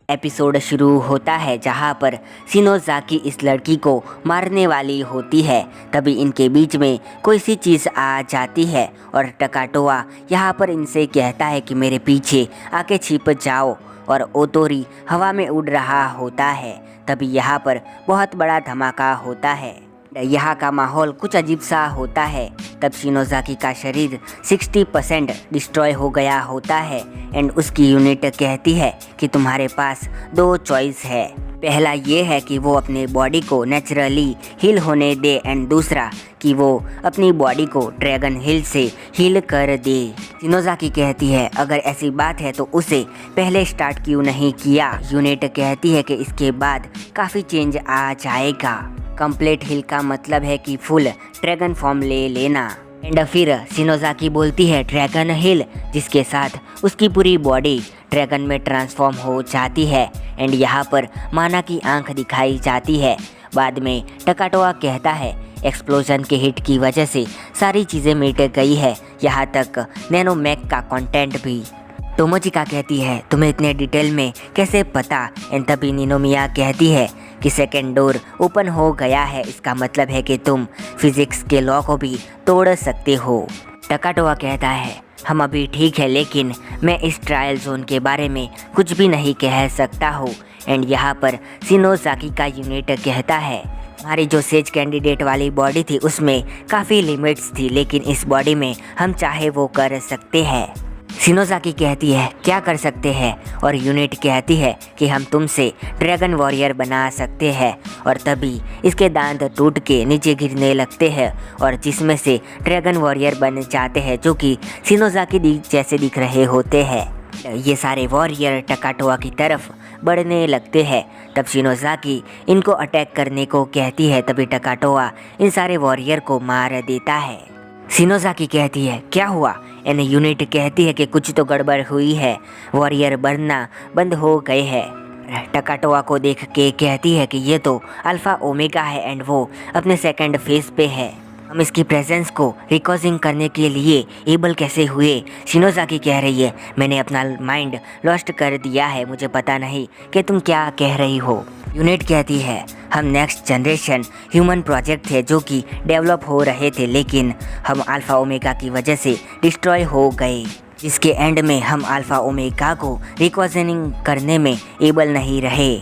Episode शुरू होता है जहां पर शिनोज़ाकी इस लड़की को मारने वाली होती है। तभी इनके बीच में कोई सी चीज़ आ जाती है और टकाटोआ यहां पर इनसे कहता है कि मेरे पीछे आके छिप जाओ, और ओतोरी हवा में उड़ रहा होता है। तभी यहाँ पर बहुत बड़ा धमाका होता है। यहाँ का माहौल कुछ अजीब सा होता है। तब शिनोज़ाकी का शरीर 60% डिस्ट्रॉय हो गया होता है एंड उसकी यूनिट कहती है कि तुम्हारे पास दो चॉइस है। पहला ये है कि वो अपने बॉडी को नेचुरली हील होने दे एंड दूसरा कि वो अपनी बॉडी को ड्रैगन हिल से हील कर दे। शिनोज़ाकी कहती है अगर ऐसी बात है तो उसे पहले स्टार्ट क्यों नहीं किया। यूनिट कहती है कि इसके बाद काफ़ी चेंज आ जाएगा। कंप्लीट हिल का मतलब है कि फुल ड्रैगन फॉर्म ले लेना। एंड फिर शिनोज़ाकी बोलती है ड्रैगन हिल, जिसके साथ उसकी पूरी बॉडी ड्रैगन में ट्रांसफॉर्म हो जाती है एंड यहाँ पर माना की आंख दिखाई जाती है। बाद में टकाटोआ कहता है एक्सप्लोजन के हिट की वजह से सारी चीज़ें मिट गई है, यहाँ तक नैनोमैक का कंटेंट भी। टोमोचिका कहती है तुम्हें इतने डिटेल में कैसे पता। एंड तभी निनोमिया कहती है कि सेकेंड डोर ओपन हो गया है, इसका मतलब है कि तुम फिजिक्स के लॉ को भी तोड़ सकते हो। टकाटोआ कहता है हम अभी ठीक है, लेकिन मैं इस ट्रायल जोन के बारे में कुछ भी नहीं कह सकता हूँ। एंड यहाँ पर शिनोज़ाकी का यूनिट कहता है हमारी जो सेज कैंडिडेट वाली बॉडी थी उसमें काफ़ी लिमिट्स थी, लेकिन इस बॉडी में हम चाहे वो कर सकते हैं। शिनोज़ाकी कहती है क्या कर सकते हैं, और यूनिट कहती है कि हम तुमसे ड्रैगन वॉरियर बना सकते हैं। और तभी इसके दांत टूट के नीचे गिरने लगते हैं और जिसमें से ड्रैगन वॉरियर बन जाते हैं जो कि शिनोज़ाकी जैसे दिख रहे होते हैं। ये सारे वॉरियर टकाटोआ की तरफ बढ़ने लगते हैं। तब शिनोज़ाकी इनको अटैक करने को कहती है, तभी टकाटोआ इन सारे वॉरियर को मार देता है। शिनोज़ाकी कहती है क्या हुआ, एंड यूनिट कहती है कि कुछ तो गड़बड़ हुई है, वॉरियर बनना बंद हो गए हैं। टकाटोआ को देख के कहती है कि ये तो अल्फ़ा ओमेगा है एंड वो अपने सेकंड फेज पे है, हम इसकी प्रेजेंस को रिकॉजिंग करने के लिए एबल कैसे हुए। शिनोज़ाकी कह रही है मैंने अपना माइंड लॉस्ट कर दिया है, मुझे पता नहीं कि तुम क्या कह रही हो। यूनिट कहती है हम नेक्स्ट जनरेशन ह्यूमन प्रोजेक्ट थे जो कि डेवलप हो रहे थे, लेकिन हम अल्फ़ा ओमेगा की वजह से डिस्ट्रॉय हो गए, जिसके एंड में हम अल्फ़ा ओमेगा को रिकॉजनिंग करने में एबल नहीं रहे।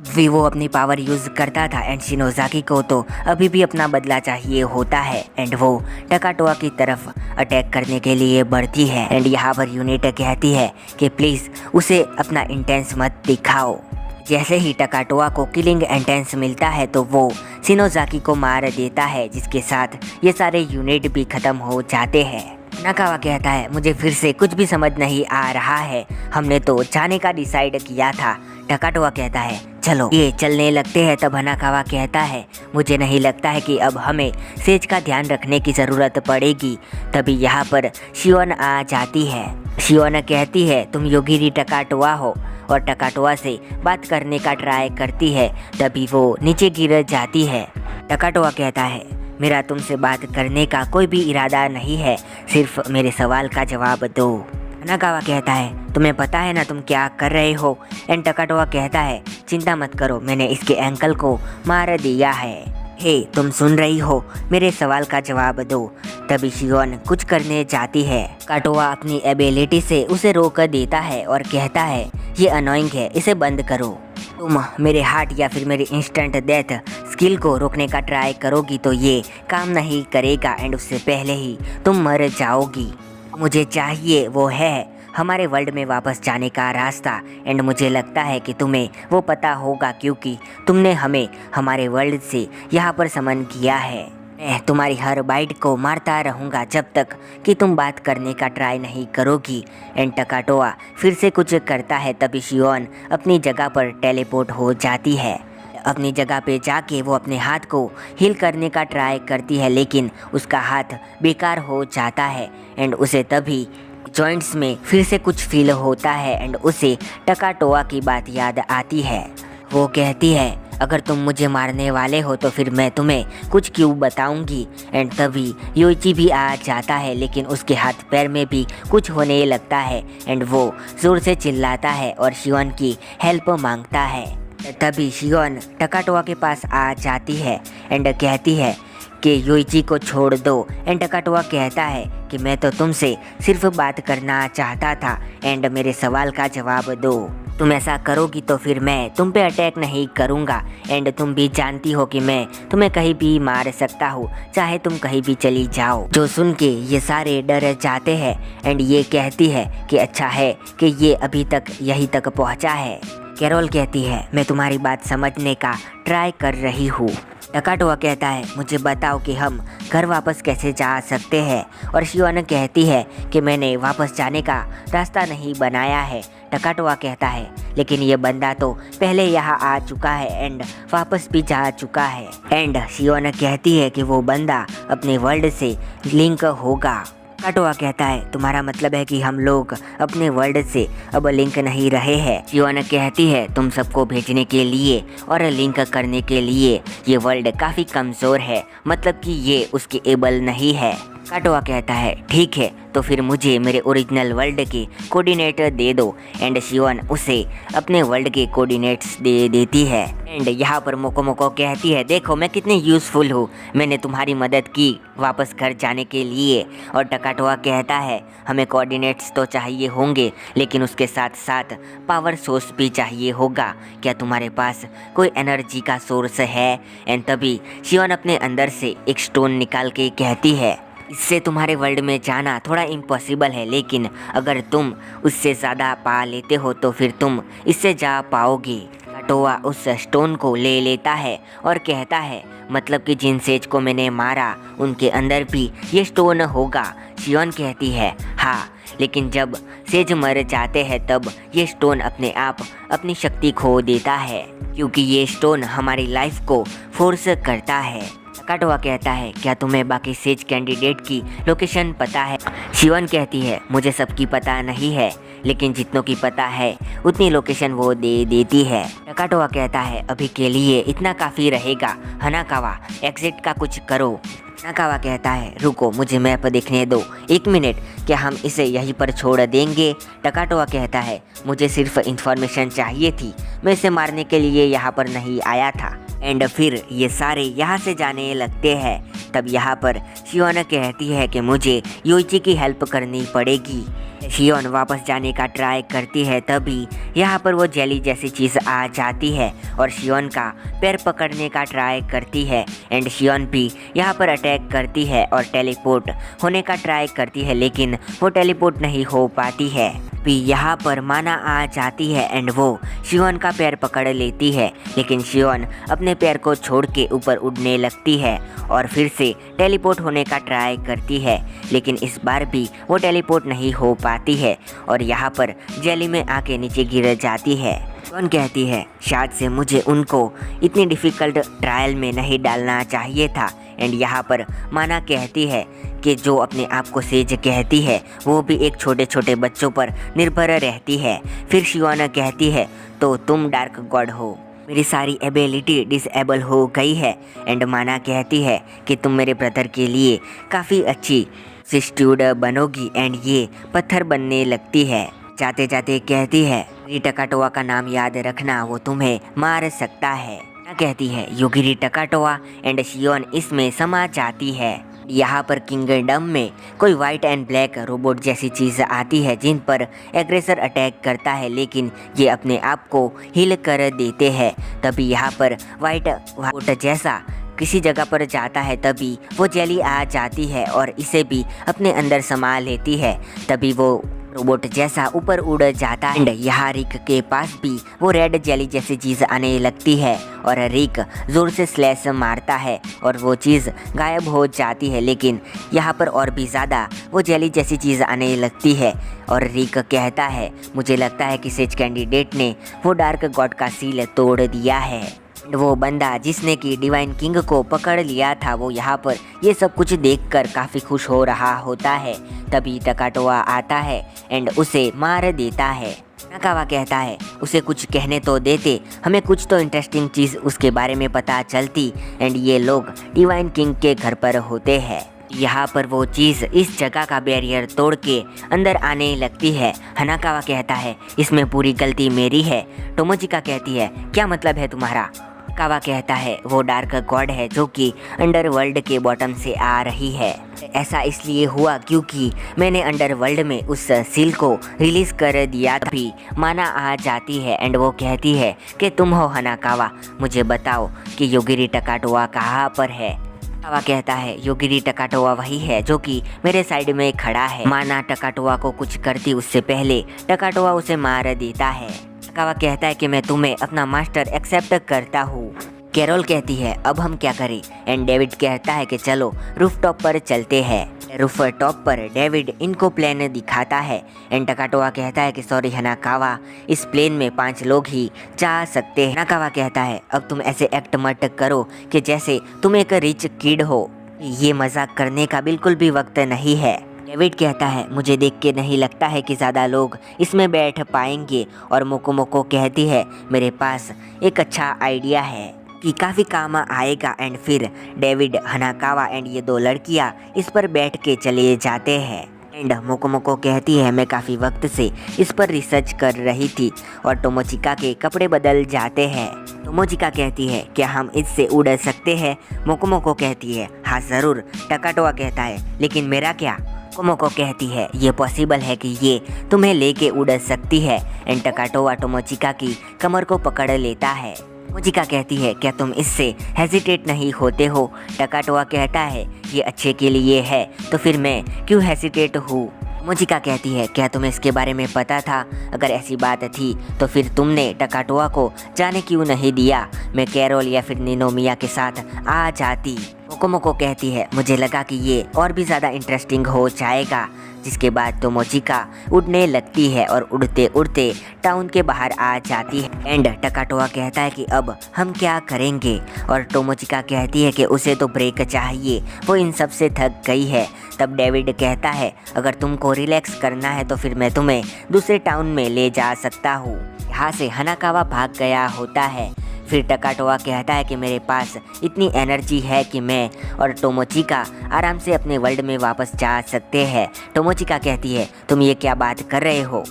भी वो अपनी पावर यूज़ करता था एंड शिनोज़ाकी को तो अभी भी अपना बदला चाहिए होता है एंड वो टकाटोआ की तरफ अटैक करने के लिए बढ़ती है। एंड यहाँ पर यूनिट कहती है कि प्लीज़ उसे अपना इंटेंस मत दिखाओ। जैसे ही टकाटोआ को किलिंग इंटेंस मिलता है तो वो शिनोज़ाकी को मार देता है, जिसके साथ ये सारे यूनिट भी ख़त्म हो जाते हैं। हनाकावा कहता है मुझे फिर से कुछ भी समझ नहीं आ रहा है, हमने तो जाने का डिसाइड किया था। टकाटोआ कहता है चलो ये चलने लगते हैं। तब हनाकावा कहता है मुझे नहीं लगता है कि अब हमें सेज का ध्यान रखने की ज़रूरत पड़ेगी। तभी यहाँ पर शियोन आ जाती है। शियोन कहती है तुम योगिरी टकाटोआ हो, और टकाटोआ से बात करने का ट्राई करती है, तभी वो नीचे गिर जाती है। टकाटोआ कहता है मेरा तुमसे बात करने का कोई भी इरादा नहीं है, सिर्फ मेरे सवाल का जवाब दो। हनाकावा कहता है तुम्हें पता है ना तुम क्या कर रहे हो। एंड टकाटोआ कहता है चिंता मत करो, मैंने इसके एंकल को मार दिया है। हे तुम सुन रही हो, मेरे सवाल का जवाब दो। तभी शियोन कुछ करने जाती है। काटोआ अपनी एबिलिटी से उसे रोक देता है और कहता है ये अनोइंग है, इसे बंद करो। तुम मेरे हार्ट या फिर मेरी इंस्टेंट डेथ स्किल को रोकने का ट्राई करोगी तो ये काम नहीं करेगा एंड उससे पहले ही तुम मर जाओगी। मुझे चाहिए वो है हमारे वर्ल्ड में वापस जाने का रास्ता, एंड मुझे लगता है कि तुम्हें वो पता होगा क्योंकि तुमने हमें हमारे वर्ल्ड से यहाँ पर समन किया है। मैं तुम्हारी हर बाइट को मारता रहूँगा जब तक कि तुम बात करने का ट्राई नहीं करोगी। एंड टकाटोआ फिर से कुछ करता है, तभी शियोन अपनी जगह पर टेलीपोर्ट हो जाती है। अपनी जगह पे जाके वो अपने हाथ को हील करने का ट्राई करती है, लेकिन उसका हाथ बेकार हो जाता है एंड उसे तभी जॉइंट्स में फिर से कुछ फील होता है एंड उसे टकाटोआ की बात याद आती है। वो कहती है अगर तुम मुझे मारने वाले हो तो फिर मैं तुम्हें कुछ क्यों बताऊंगी। एंड तभी योइची भी आ जाता है लेकिन उसके हाथ पैर में भी कुछ होने लगता है एंड वो ज़ोर से चिल्लाता है और शियोन की हेल्प मांगता है। तभी शियोन टकाटोआ के पास आ जाती है एंड कहती है कि योइची को छोड़ दो। एंड टकाटोआ कहता है कि मैं तो तुमसे सिर्फ बात करना चाहता था एंड मेरे सवाल का जवाब दो। तुम ऐसा करोगी तो फिर मैं तुम पे अटैक नहीं करूँगा एंड तुम भी जानती हो कि मैं तुम्हें कहीं भी मार सकता हूँ, चाहे तुम कहीं भी चली जाओ। जो सुन के ये सारे डर जाते हैं एंड ये कहती है कि अच्छा है कि ये अभी तक यहीं तक पहुँचा है। कैरोल कहती है मैं तुम्हारी बात समझने का ट्राई कर रही हूँ। टकाटोआ कहता है मुझे बताओ कि हम घर वापस कैसे जा सकते हैं। और शियोन कहती है कि मैंने वापस जाने का रास्ता नहीं बनाया है। टकाटोआ कहता है लेकिन ये बंदा तो पहले यहाँ आ चुका है एंड वापस भी जा चुका है। एंड शियोन कहती है कि वो बंदा अपने वर्ल्ड से लिंक होगा। टकाटोआ कहता है तुम्हारा मतलब है कि हम लोग अपने वर्ल्ड से अब लिंक नहीं रहे हैं। शियोन कहती है तुम सबको भेजने के लिए और लिंक करने के लिए ये वर्ल्ड काफ़ी कमज़ोर है, मतलब कि ये उसके एबल नहीं है। टकाटोआ कहता है ठीक है तो फिर मुझे मेरे ओरिजिनल वर्ल्ड के कोऑर्डिनेट दे दो। एंड शियोन उसे अपने वर्ल्ड के कोऑर्डिनेट्स दे देती है। एंड यहाँ पर मोको मोको कहती है देखो मैं कितनी यूज़फुल हूँ, मैंने तुम्हारी मदद की वापस घर जाने के लिए। और टकाटोआ कहता है हमें कोऑर्डिनेट्स तो चाहिए होंगे लेकिन उसके साथ साथ पावर सोर्स भी चाहिए होगा, क्या तुम्हारे पास कोई एनर्जी का सोर्स है। एंड तभी शियोन अपने अंदर से एक स्टोन निकाल के कहती है इससे तुम्हारे वर्ल्ड में जाना थोड़ा इम्पॉसिबल है, लेकिन अगर तुम उससे ज़्यादा पा लेते हो तो फिर तुम इससे जा पाओगे। टकाटोआ उस स्टोन को ले लेता है और कहता है मतलब कि जिन सेज को मैंने मारा उनके अंदर भी ये स्टोन होगा। शियोन कहती है हाँ, लेकिन जब सेज मर जाते हैं तब ये स्टोन अपने आप अपनी शक्ति खो देता है क्योंकि ये स्टोन हमारी लाइफ को फोर्स करता है। टकाटोआ कहता है क्या तुम्हें बाकी सेज कैंडिडेट की लोकेशन पता है। शियोन कहती है मुझे सबकी पता नहीं है लेकिन जितनों की पता है उतनी लोकेशन वो दे देती है। टकाटोआ कहता है अभी के लिए इतना काफ़ी रहेगा, हनाकावा एग्जिट का कुछ करो। हनाकावा कहता है रुको मुझे मैप देखने दो, 1 मिनट, क्या हम इसे यहीं पर छोड़ देंगे। टकाटोआ कहता है मुझे सिर्फ इन्फॉर्मेशन चाहिए थी, मैं इसे मारने के लिए यहाँ पर नहीं आया था। एंड फिर ये सारे यहाँ से जाने लगते हैं। तब यहाँ पर शियोन कहती है कि मुझे योइची की हेल्प करनी पड़ेगी। शियोन वापस जाने का ट्राई करती है तभी यहाँ पर वो जेली जैसी चीज़ आ जाती है और शियोन का पैर पकड़ने का ट्राई करती है। एंड शियोन भी यहाँ पर अटैक करती है और टेलीपोर्ट होने का ट्राई करती है लेकिन वो टेलीपोर्ट नहीं हो पाती है। भी यहाँ पर माना आ जाती है एंड वो शियोन का पैर पकड़ लेती है लेकिन शियोन अपने पैर को छोड़ के ऊपर उड़ने लगती है और फिर से टेलीपोर्ट होने का ट्राई करती है लेकिन इस बार भी वो टेलीपोर्ट नहीं हो पाती है और यहाँ पर जेली में आके नीचे गिर जाती है। शियोन कहती है शायद से मुझे उनको इतनी डिफ़िकल्ट ट्रायल में नहीं डालना चाहिए था। एंड यहाँ पर माना कहती है कि जो अपने आप को सेज कहती है वो भी एक छोटे छोटे बच्चों पर निर्भर रहती है। फिर शियोन कहती है तो तुम डार्क गॉड हो, मेरी सारी एबिलिटी डिसेबल हो गई है। एंड माना कहती है कि तुम मेरे ब्रदर के लिए काफ़ी अच्छी सब्स्टिट्यूट बनोगी एंड ये पत्थर बनने लगती है। जाते जाते कहती है टकाटोआ का नाम याद रखना, वो तुम्हें मार सकता है। कहती है योगिरी टकाटोआ एंड शियोन इसमें समा जाती है। यहाँ पर किंगडम में कोई वाइट एंड ब्लैक रोबोट जैसी चीज़ आती है जिन पर एग्रेसर अटैक करता है लेकिन ये अपने आप को हील कर देते हैं। तभी यहाँ पर वाइट रोबोट जैसा किसी जगह पर जाता है तभी वो जेली आ जाती है और इसे भी अपने अंदर समा लेती है। तभी वो रोबोट जैसा ऊपर उड़ जाता है एंड यहाँ रिक के पास भी वो रेड जेली जैसी चीज़ आने लगती है और रिक ज़ोर से स्लैश मारता है और वो चीज़ गायब हो जाती है लेकिन यहाँ पर और भी ज़्यादा वो जेली जैसी चीज़ आने लगती है और रिक कहता है मुझे लगता है कि सेज कैंडिडेट ने वो डार्क गॉड का सील तोड़ दिया है। वो बंदा जिसने कि डिवाइन किंग को पकड़ लिया था वो यहाँ पर ये सब कुछ देखकर काफ़ी खुश हो रहा होता है। तभी टकाटोआ आता है एंड उसे मार देता है। हनाकावा कहता है उसे कुछ कहने तो देते, हमें कुछ तो इंटरेस्टिंग चीज़ उसके बारे में पता चलती। एंड ये लोग डिवाइन किंग के घर पर होते हैं। यहाँ पर वो चीज़ इस जगह का बैरियर तोड़ के अंदर आने लगती है। हनाकावा कहता है इसमें पूरी गलती मेरी है। टोमोचिका कहती है क्या मतलब है तुम्हारा? कावा कहता है वो डार्क गॉड है जो कि अंडरवर्ल्ड के बॉटम से आ रही है। ऐसा इसलिए हुआ क्योंकि मैंने अंडरवर्ल्ड में उस सील को रिलीज कर दिया, तभी माना आ जाती है। एंड वो कहती है कि तुम हो हनाकावा, मुझे बताओ कि योगिरी टकाटोआ कहाँ पर है। कावा कहता है योगिरी टकाटोआ वही है जो कि मेरे साइड में खड़ा है। माना टकाटोआ को कुछ करती उससे पहले टकाटोआ उसे मार देता है। कावा कहता है कि मैं तुम्हें अपना मास्टर एक्सेप्ट करता हूँ। कैरोल कहती है अब हम क्या करें? एंड डेविड कहता है कि चलो रूफ टॉप पर चलते हैं। रूफ टॉप पर डेविड इनको प्लेन दिखाता है। एंड टकाटोआ कहता है कि सॉरी हनाकावा, इस प्लेन में 5 लोग ही जा सकते हैं। हनाकावा कहता है अब तुम ऐसे एक्ट मत करो कि जैसे तुम एक रिच किड हो, ये मजाक करने का बिल्कुल भी वक्त नहीं है। डेविड कहता है मुझे देख के नहीं लगता है कि ज़्यादा लोग इसमें बैठ पाएंगे। और मोको मोको कहती है मेरे पास एक अच्छा आइडिया है कि काफ़ी काम आएगा। एंड फिर डेविड, हनाकावा एंड ये 2 लड़कियां इस पर बैठ के चले जाते हैं। एंड मोको मोको कहती है मैं काफ़ी वक्त से इस पर रिसर्च कर रही थी। और टोमोचिका के कपड़े बदल जाते हैं। टोमोचिका कहती है क्या हम इससे उड़ सकते हैं? मोको मोको कहती है हाँ ज़रूर। टकाटोआ कहता है लेकिन मेरा क्या? मोको कहती है ये पॉसिबल है कि ये तुम्हें लेके उड़ सकती है। एंड टकाटोआ टोमोचिका की कमर को पकड़ लेता है। टोमोचिका कहती है क्या तुम इससे हेजिटेट नहीं होते हो? टकाटोआ कहता है ये अच्छे के लिए है तो फिर मैं क्यों हेजिटेट हूँ? टोमोचिका कहती है क्या तुम्हें इसके बारे में पता था? अगर ऐसी बात थी तो फिर तुमने टकाटोआ को जाने क्यों नहीं दिया? मैं कैरोल या फिर निनोमिया के साथ आ जाती। मोको मोको कहती है मुझे लगा कि ये और भी ज़्यादा इंटरेस्टिंग हो जाएगा। जिसके बाद टोमोचिका उड़ने लगती है और उड़ते उड़ते टाउन के बाहर आ जाती है। एंड टकाटोआ कहता है कि अब हम क्या करेंगे? और टोमोचिका कहती है कि उसे तो ब्रेक चाहिए, वो इन सब से थक गई है। तब डेविड कहता है अगर तुमको रिलैक्स करना है तो फिर मैं तुम्हें दूसरे टाउन में ले जा सकता हूँ। यहाँ से हनाकावा भाग गया होता है। फिर टकाटोआ कहता है कि मेरे पास इतनी एनर्जी है कि मैं और टोमोचिका आराम से अपने वर्ल्ड में वापस जा सकते हैं। टोमोचिका कहती है तुम ये क्या बात कर रहे हो?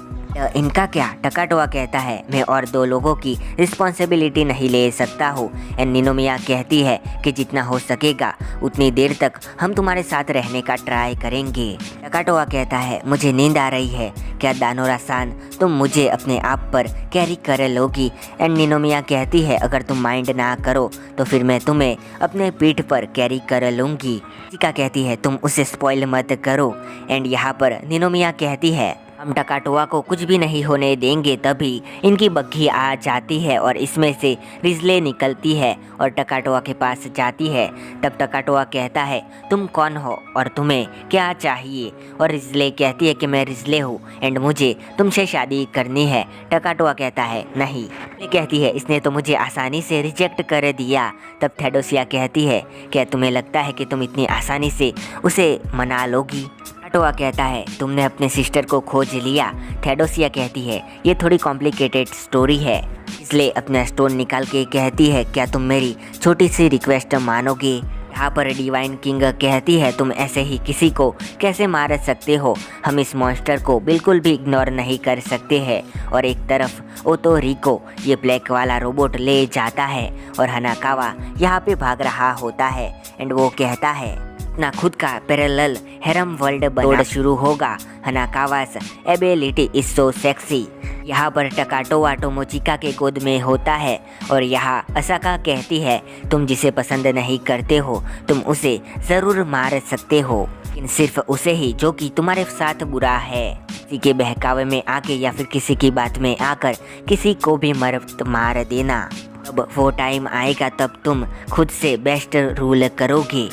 इनका क्या? टकाटोआ कहता है मैं और 2 लोगों की रिस्पॉन्सिबिलिटी नहीं ले सकता हूँ। एंड निनोमिया कहती है कि जितना हो सकेगा उतनी देर तक हम तुम्हारे साथ रहने का ट्राई करेंगे। टकाटोआ कहता है मुझे नींद आ रही है, क्या दानोरा-सान तुम मुझे अपने आप पर कैरी कर लोगी? एंड निनोमिया कहती है अगर तुम माइंड ना करो तो फिर मैं तुम्हें अपने पीठ पर कैरी कर लूँगी। चिका कहती है तुम उसे स्पॉइल मत करो। एंड यहाँ पर निनोमिया कहती है हम टकाटोआ को कुछ भी नहीं होने देंगे। तभी इनकी बग्घी आ जाती है और इसमें से रिजले निकलती है और टकाटोआ के पास जाती है। तब टकाटोआ कहता है तुम कौन हो और तुम्हें क्या चाहिए? और रिजले कहती है कि मैं रिजले हूँ एंड मुझे तुमसे शादी करनी है। टकाटोआ कहता है नहीं। ये कहती है इसने तो मुझे आसानी से रिजेक्ट कर दिया। तब थेडोसिया कहती है क्या तुम्हें लगता है कि तुम इतनी आसानी से उसे मना लोगी? टकाटोआ कहता है तुमने अपने सिस्टर को खोज लिया। थेडोसिया कहती है ये थोड़ी कॉम्प्लिकेटेड स्टोरी है, इसलिए अपना स्टोन निकाल के कहती है क्या तुम मेरी छोटी सी रिक्वेस्ट मानोगे? यहाँ पर डिवाइन किंग कहती है तुम ऐसे ही किसी को कैसे मार सकते हो? हम इस मॉन्स्टर को बिल्कुल भी इग्नोर नहीं कर सकते हैं। और एक तरफ ओतो रिको ये ब्लैक वाला रोबोट ले जाता है और हनाकावा यहाँ पे भाग रहा होता है। एंड वो कहता है अपना खुद का पैरेलल हेरम वर्ल्ड बना शुरू होगा। हनाकावास एबिलिटी इज सो सेक्सी। यहाँ पर टकाटोआ टोमोचिका के गोद में होता है और यहाँ असाका कहती है तुम जिसे पसंद नहीं करते हो तुम उसे ज़रूर मार सकते हो, लेकिन सिर्फ उसे ही जो कि तुम्हारे साथ बुरा है। किसी के बहकावे में आके या फिर किसी की बात में आकर किसी को भी मार देना। अब वो टाइम आएगा तब तुम खुद से बेस्ट रूल करोगे।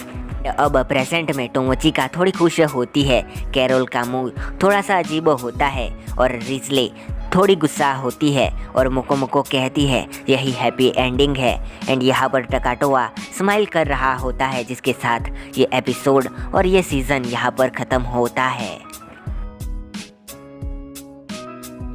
अब प्रेजेंट में टोमोचिका थोड़ी खुश होती है। कैरोल का मुंह थोड़ा सा अजीब होता है और रिजले थोड़ी गुस्सा होती है और मोको मोको कहती है यही हैप्पी एंडिंग है। एंड यहाँ पर टकाटोआ स्माइल कर रहा होता है, जिसके साथ ये एपिसोड और ये सीज़न यहाँ पर ख़त्म होता है।